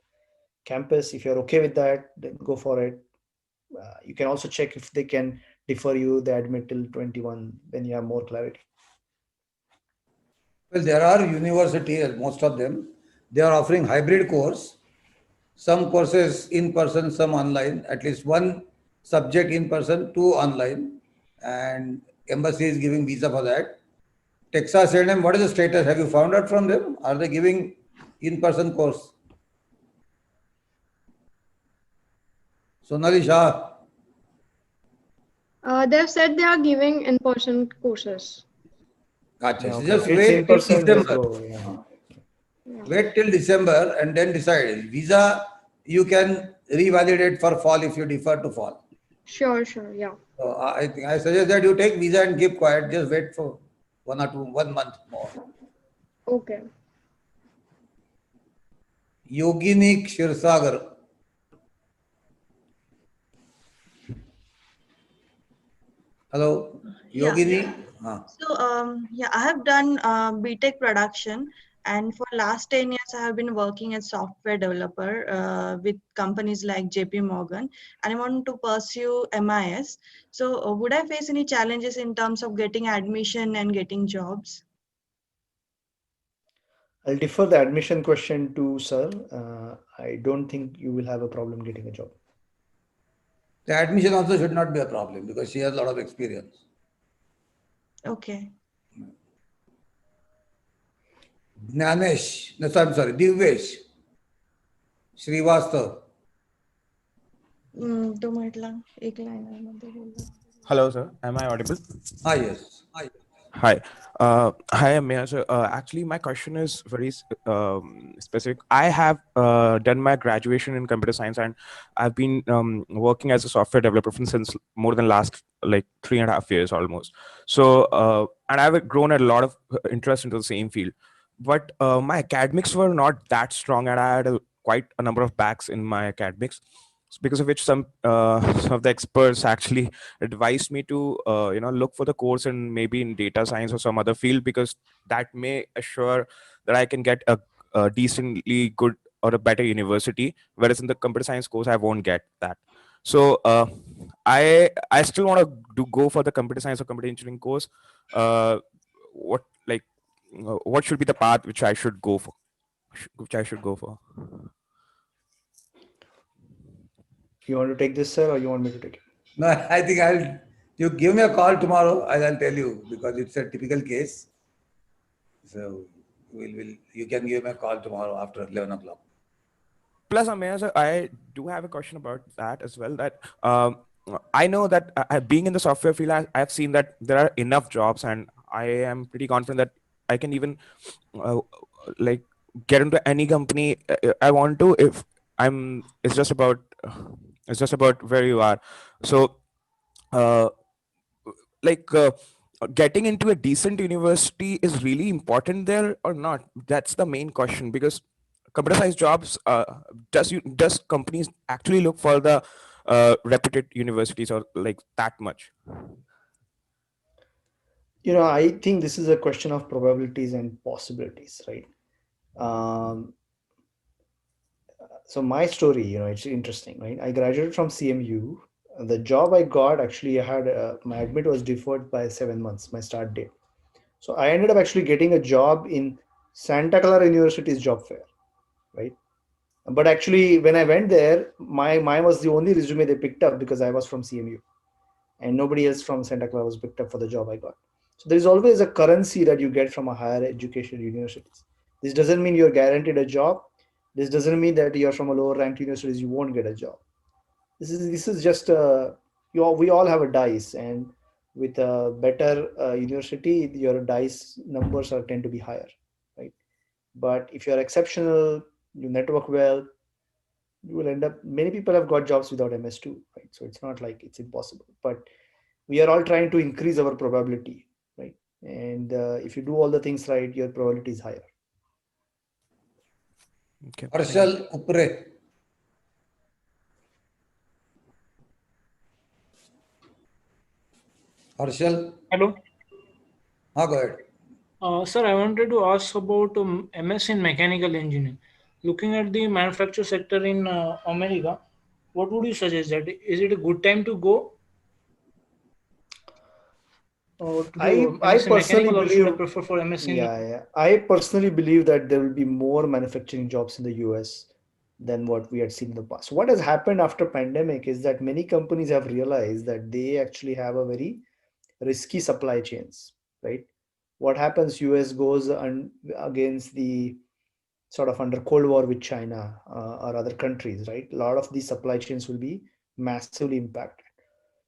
B: campus. If you're okay with that, then go for it. You can also check if they can defer you the admit till 21 when you have more clarity.
A: Well, there are universities, most of them, they are offering hybrid course. Some courses in person, some online, at least one subject in person, two online, and embassy is giving visa for that. Texas A&M, what is the status? Have you found out from them? Are they giving in-person course? Sonali Shah.
M: They've said they are giving in-person courses.
A: Gotcha.
B: Yeah,
A: So
B: okay.
A: just
B: If it's
A: wait
B: in
A: till
B: person, just
A: December.
B: go. Yeah.
A: Wait till December and then decide. Visa, you can revalidate for fall if you defer to fall.
M: Sure, yeah.
A: So I think I suggest that you take visa and keep quiet. Just wait for 1 month more.
M: Okay.
A: Yogini Kshirsagar. Hello,
N: Yeah.
A: Yogini.
N: So yeah, I have done BTech production, and for last 10 years I have been working as software developer with companies like JP Morgan, and I want to pursue MIS. So would I face any challenges in terms of getting admission and getting jobs?
B: I'll defer the admission question to sir. I don't think you will have a problem getting a job.
A: The admission also should not be a problem because she has a lot of experience.
N: Okay.
A: Jnanesh, no, I'm sorry, Divyesh Srivastav.
N: तो म्हटलं एक लाईनमध्ये बोलला.
O: Hello, sir. Am I audible?
A: Yes.
O: Hi. Hi, Ameya. So, actually, my question is very specific. I have done my graduation in computer science, and I've been working as a software developer since more than last like 3.5 years almost. So, and I've grown a lot of interest into the same field. But my academics were not that strong, and I had quite a number of backs in my academics, because of which some of the experts actually advised me to look for the course in maybe in data science or some other field, because that may assure that I can get a decently good or a better university, whereas in the computer science course I won't get that. So I still want to go for the computer science or computer engineering course. What should be the path which I should go for?
B: You want to take this, sir, or you want me to take it?
A: No, I think you give me a call tomorrow, I'll tell you, because it's a typical case. So you can give me a call tomorrow after 11 o'clock.
O: plus, Ameya, sir, I do have a question about that as well. That I know that being in the software field, I've seen that there are enough jobs, and I am pretty confident that I can even uh, like get into any company I want to. If I'm, it's just about where you are. So, uh, like. Getting into a decent university is really important there or not? That's the main question, because computer science jobs, does companies actually look for the reputed universities or like that much?
B: I think this is a question of probabilities and possibilities, right? Um, so my story, it's interesting, right? I graduated from CMU. The job I got, actually, I had my admit was deferred by 7 months, my start date. So I ended up actually getting a job in Santa Clara University's job fair, right? But actually, when I went there, mine was the only resume they picked up because I was from CMU, and nobody else from Santa Clara was picked up for the job I got. So there is always a currency that you get from a higher education universities. This doesn't mean you're guaranteed a job. This doesn't mean that you're from a lower ranked universities you won't get a job. This is just we all have a dice, and with a better university, your dice numbers are tend to be higher, right? But if you're exceptional, you network well, you will end up. Many people have got jobs without MS2, right? So it's not like it's impossible, but we are all trying to increase our probability, right? And if you do all the things right, your probability is higher.
O: Okay.
A: Harshal Upre. Harshal.
P: Hello.
A: Go ahead.
P: Sir, I wanted to ask about MS in mechanical engineering. Looking at the manufacture sector in America, what would you suggest? That is it a good time to go to do
B: I
P: MS in
B: personally
P: mechanical, or should I
B: believe,
P: prefer for MS in?
B: yeah, I personally believe that there will be more manufacturing jobs in the US than what we had seen in the past. What has happened after pandemic is that many companies have realized that they actually have a very risky supply chains, right? What happens? US goes against the sort of under Cold War with China or other countries, right? A lot of these supply chains will be massively impacted.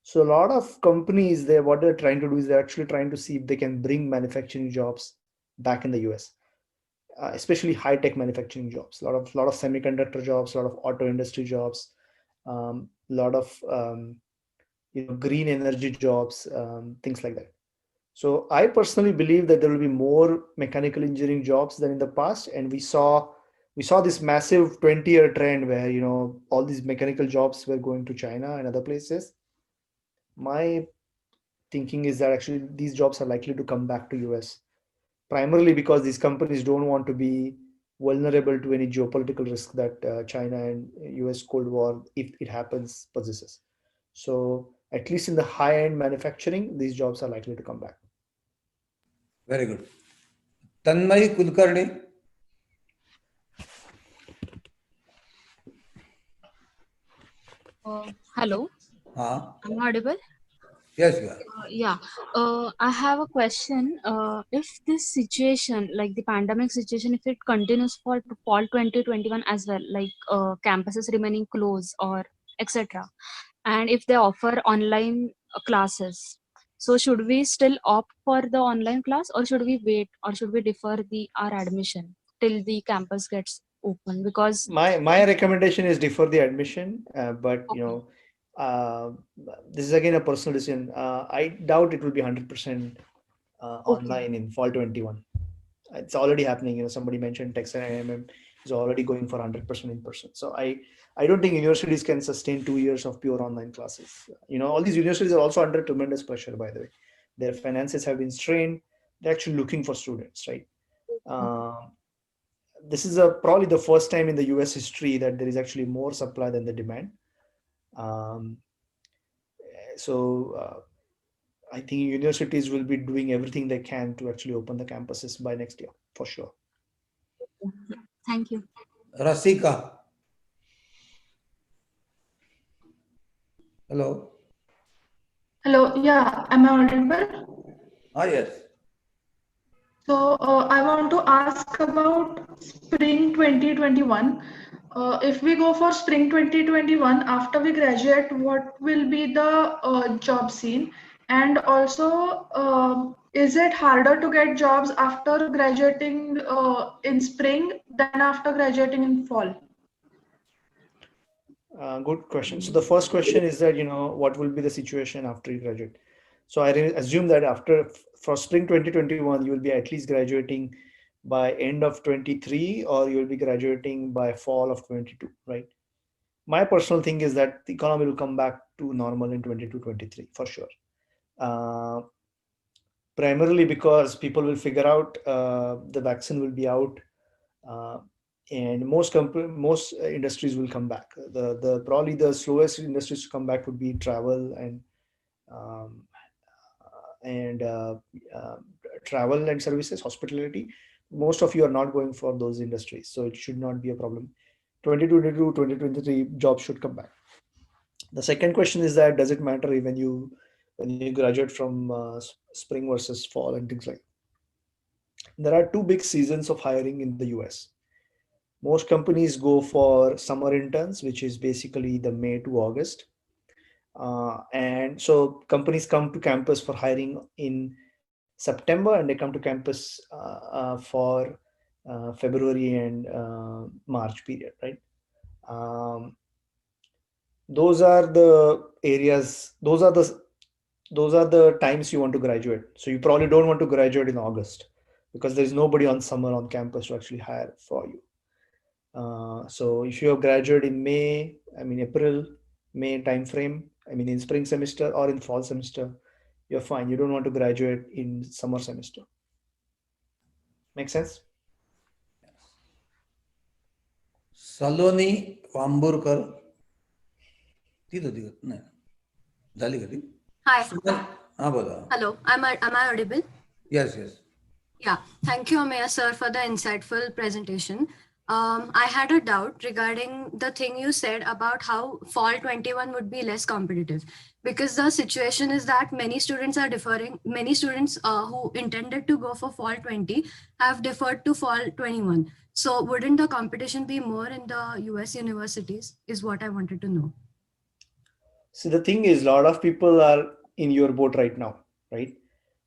B: So a lot of companies, what they're trying to do is they're actually trying to see if they can bring manufacturing jobs back in the US, especially high tech manufacturing jobs. A lot of semiconductor jobs, a lot of auto industry jobs, a lot of green energy jobs, things like that. So I personally believe that there will be more mechanical engineering jobs than in the past, and we saw this massive 20-year trend where all these mechanical jobs were going to China and other places. My thinking is that actually these jobs are likely to come back to US, primarily because these companies don't want to be vulnerable to any geopolitical risk that China and US Cold War, if it happens, possesses. So at least in the high-end manufacturing, these jobs are likely to come back.
A: Very good. Tanmay Kulkarni.
Q: Hello. I'm audible?
A: Yes, you are.
Q: Yeah. I have a question. If this situation, like the pandemic situation, if it continues for fall 2021 as well, like campuses remaining closed or etc., and if they offer online classes, so should we still opt for the online class, or should we wait, or should we defer our admission till the campus gets open? Because
B: My recommendation is defer the admission, but uh, this is again a personal decision. I doubt it will be 100% online in fall 21. It's already happening. Somebody mentioned Texas A&M is already going for 100% in person. So I don't think universities can sustain 2 years of pure online classes. All these universities are also under tremendous pressure, by the way. Their finances have been strained. They're actually looking for students, right? This is probably the first time in the US history that there is actually more supply than the demand. Um, so I think universities will be doing everything they can to actually open the campuses by next year, for sure.
Q: Thank you.
A: Rasika. Hello.
R: Hello, yeah, am I audible?
A: Yes.
R: So I want to ask about spring 2021. If we go for spring 2021, after we graduate, what will be the job scene? And also, is it harder to get jobs after graduating in spring than after graduating in fall?
B: Good question. So the first question is that, what will be the situation after you graduate? So I assume that for spring 2021, you will be at least graduating by end of 23, or you will be graduating by fall of 22, right? My personal thing is that the economy will come back to normal in 22-23 for sure. Uh, Primarily because people will figure out the vaccine will be out, uh, and most industries will come back. The probably the slowest industries to come back would be travel um, and uh, travel and services, hospitality. Most of you are not going for those industries, so it should not be a problem. 2022, 2023 jobs should come back. The second question is that does it matter when you graduate from spring versus fall and things like? There are two big seasons of hiring in the US. Most companies go for summer interns, which is basically the May to August. And so companies come to campus for hiring in September, and they come to campus for February and March period, right? Um, those are the areas, those are the times you want to graduate. So you probably don't want to graduate in August because there's nobody on summer on campus to actually hire for you. So if you have graduated in April, May timeframe, in spring semester or in fall semester, you're fine. You don't want to graduate in summer semester. Make sense?
A: सलोनी वांबुरकर नाही झाली का ती?
S: Hi.
A: हा बोला.
S: Hello. Am I audible?
A: Yes, yes.
S: Yeah. Thank you, Ameya sir, for the insightful presentation. I had a doubt regarding the thing you said about how fall 21 would be less competitive, because the situation is that many students are deferring. Many students who intended to go for fall 20 have deferred to fall 21. So wouldn't the competition be more in the US universities is what I wanted to know.
B: So the thing is, a lot of people are in your boat right now, right?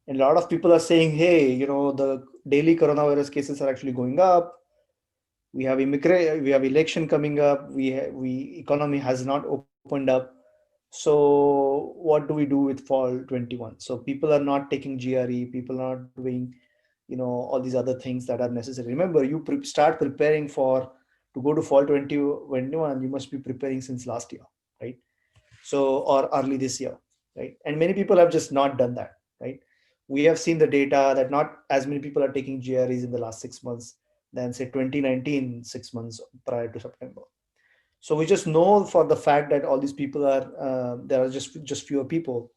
B: And a lot of people are saying, hey, the daily coronavirus cases are actually going up. We have election coming up. Economy has not opened up. So what do we do with fall 21? So people are not taking GRE. People are not doing, all these other things that are necessary. Remember, you start preparing to go to fall 2021. You must be preparing since last year, right? So, or early this year, right? And many people have just not done that, right? We have seen the data that not as many people are taking GREs in the last 6 months than say 2019, 6 months prior to September. So we just know for the fact that all these people there are just fewer people,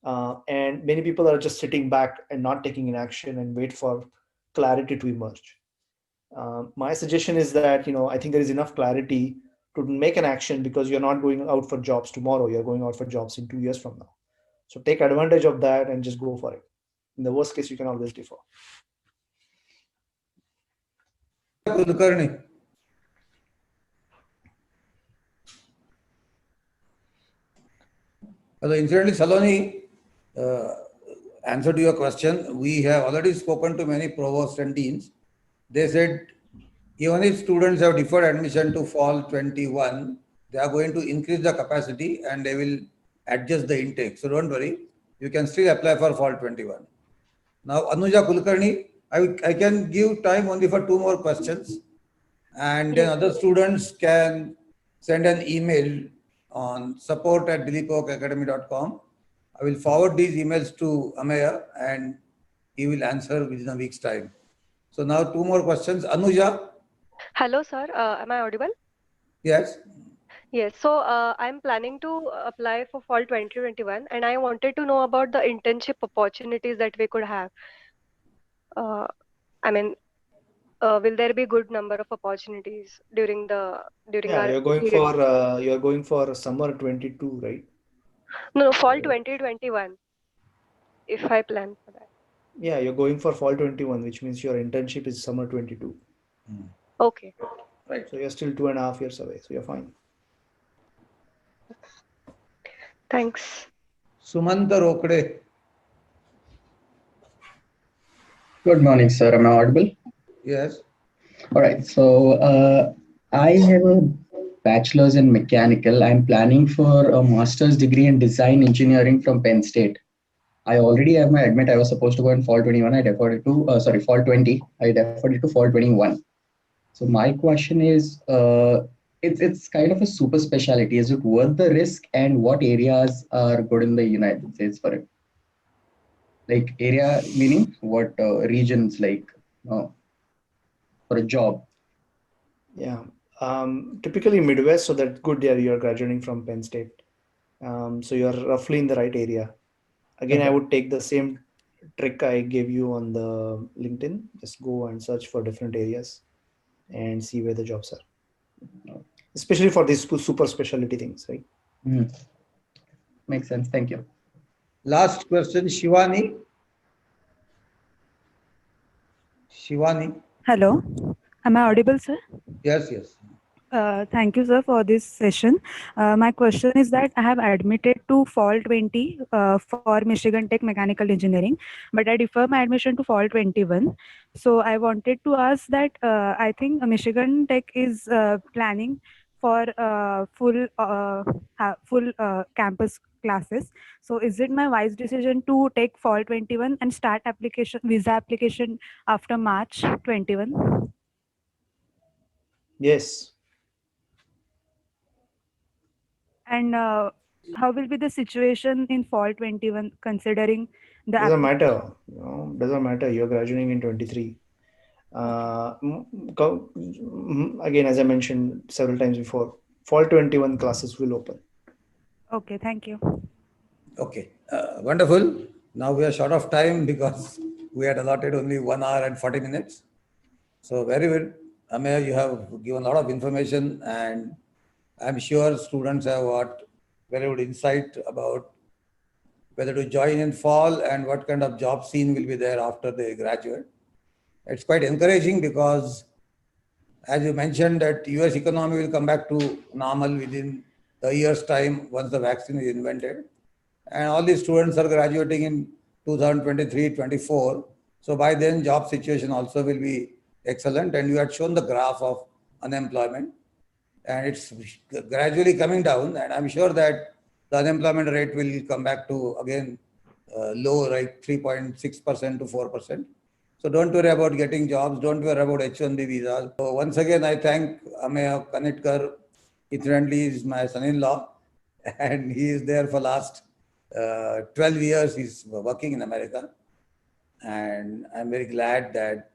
B: and many people are just sitting back and not taking an action and wait for clarity to emerge. My suggestion is that I think there is enough clarity to make an action, because you're not going out for jobs tomorrow. You're going out for jobs in 2 years from now. So take advantage of that and just go for it. In the worst case, you can always defer.
A: Kulkarni. Hello, incidentally, Saloni, answer to your question, we have already spoken to many provosts and deans. They said even if students have deferred admission to fall 21, they are going to increase the capacity and they will adjust the intake. So don't worry, you can still apply for fall 21. Now, Anuja Kulkarni, I can give time only for 2 more questions, and then other students can send an email on support@dilipoakacademy.com. I will forward these emails to Ameya and he will answer within a week's time. So now 2 more questions. Anuja.
T: Hello, sir. Am I audible?
A: Yes.
T: Yes. So I'm planning to apply for fall 2021, and I wanted to know about the internship opportunities that we could have. Uh, I mean, will there be good number of opportunities during our period?
B: You're going for summer 22, right?
T: No, fall 2021. If I plan for that.
B: Yeah, you're going for fall 21, which means your internship is summer 22.
T: Okay.
A: Right.
B: So you're still 2.5 years away. So you're fine.
T: Thanks.
A: Sumanta Rokde.
U: Good morning, sir. Am I audible?
A: Yes.
U: All right. So I have a bachelor's in mechanical. I'm planning for a master's degree in design engineering from Penn State. I already have my admit. I was supposed to go in fall 21. I deferred it to, fall 20. I deferred it to fall 21. So my question is, it's kind of a super specialty. Is it worth the risk, and what areas are good in the United States for it? Like area meaning what regions, like for a job?
B: Yeah. Typically Midwest, so that's good. Yeah, you're graduating from Penn State. So you're roughly in the right area. Again, I
U: Okay.
B: would take the same trick I gave you on the LinkedIn. Just go and search for different areas and see where the jobs are. Especially for these super specialty things, right?
U: Makes sense. Thank you.
A: Last question, Shivani. Shivani.
V: Hello, am I audible, sir?
A: Yes, yes.
V: Thank you, sir, for this session. My question is that I have admitted to fall 20 for Michigan Tech Mechanical Engineering, but I defer my admission to fall 21. So I wanted to ask that I think Michigan Tech is planning for full campus classes. So is it my wise decision to take fall 21 and start visa application after March 21?
B: Yes.
V: And how will be the situation in fall 21 considering the
B: Doesn't matter. Doesn't matter. You're graduating in 23. Again, as I mentioned several times before, fall 21 classes will open.
V: Okay, thank you.
A: Okay, wonderful. Now we are short of time because we had allotted only 1 hour and 40 minutes. So very good. Ameya, you have given a lot of information, and I'm sure students have got very good insight about whether to join in fall and what kind of job scene will be there after they graduate. It's quite encouraging because, as you mentioned, that US economy will come back to normal within a year's time once the vaccine is invented. And all these students are graduating in 2023-24. So by then, job situation also will be excellent. And you had shown the graph of unemployment, and it's gradually coming down. And I'm sure that the unemployment rate will come back to again low, like 3.6% to 4%. So don't worry about getting jobs. Don't worry about H1B visas. So once again, I thank Ameya Kanitkar. Incidentally, is my son-in-law, and he is there for last 12 years. He's working in America, and I'm very glad that